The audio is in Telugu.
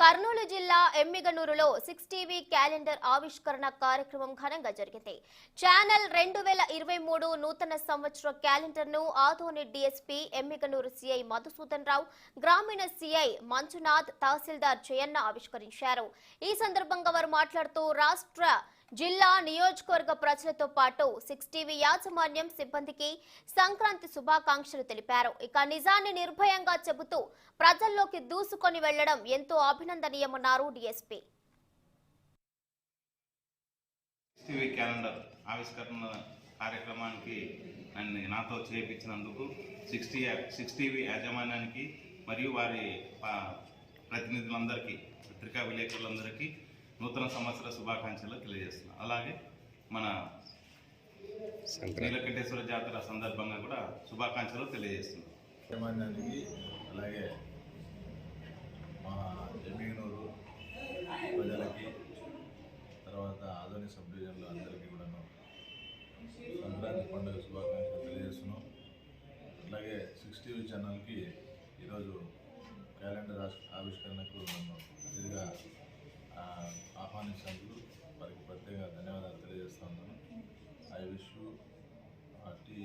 కర్నూలు జిల్లా ఎమ్మిగనూరులో 6 టీవీ క్యాలెండర్ ఆవిష్కరణ కార్యక్రమం ఘనంగా జరిగింది. ఛానల్ 2023 నూతన సంవత్సర క్యాలెండర్ను ఆదోని డీఎస్పీ ఎమ్మిగనూరు సీఐ మధుసూదన్ రావు, గ్రామీణ సీఐ మంజునాథ్, తహసీల్దార్ జయన్న ఆవిష్కరించారు. ఈ సందర్భంగా వారు మాట్లాడుతూ రాష్ట్ర, జిల్లా, నియోజకవర్గ ప్రజలతో పాటు 6 టీవీ యాజమాన్యం, సిబ్బందికి సంక్రాంతి శుభాకాంక్షలు తెలిపారు. ఇక నిజాన్ని నిర్భయంగా చెబుతూ ప్రజల్లోకి దూసుకొని వెళ్లడం ఎంతో అభినందనీయమన్నారు డీఎస్పీ. టీవీ క్యాలెండర్ ఆవిష్కరణ కార్యక్రమానికి నాతో చేయించినందుకు 6 టీవీ యాజమాన్యానికి మరియు వారి ప్రతినిధులందరికీ, పత్రికా విలేకరులందరికీ నూతన సంవత్సర శుభాకాంక్షలు తెలియజేస్తున్నాం. అలాగే మన నీలకంఠేశ్వర జాతర సందర్భంగా కూడా శుభాకాంక్షలు తెలియజేస్తున్నాం. యాజమాన్యానికి అలాగే మా ఎమ్మిగనూరు ప్రజలకి, తర్వాత ఆదోని సబ్ డివిజన్లో అందరికీ కూడాను సంక్రాంతి పండుగ శుభాకాంక్షలు తెలియజేస్తున్నాం. అలాగే 6 టీవీ ఛానల్కి ఈరోజు క్యాలెండర్ ఆవిష్కరణకు నన్ను అతిథిగా ఆహ్వానించినందుకు వారికి ప్రత్యేక ధన్యవాదాలు తెలియజేస్తున్నాను. I wish you 6 TV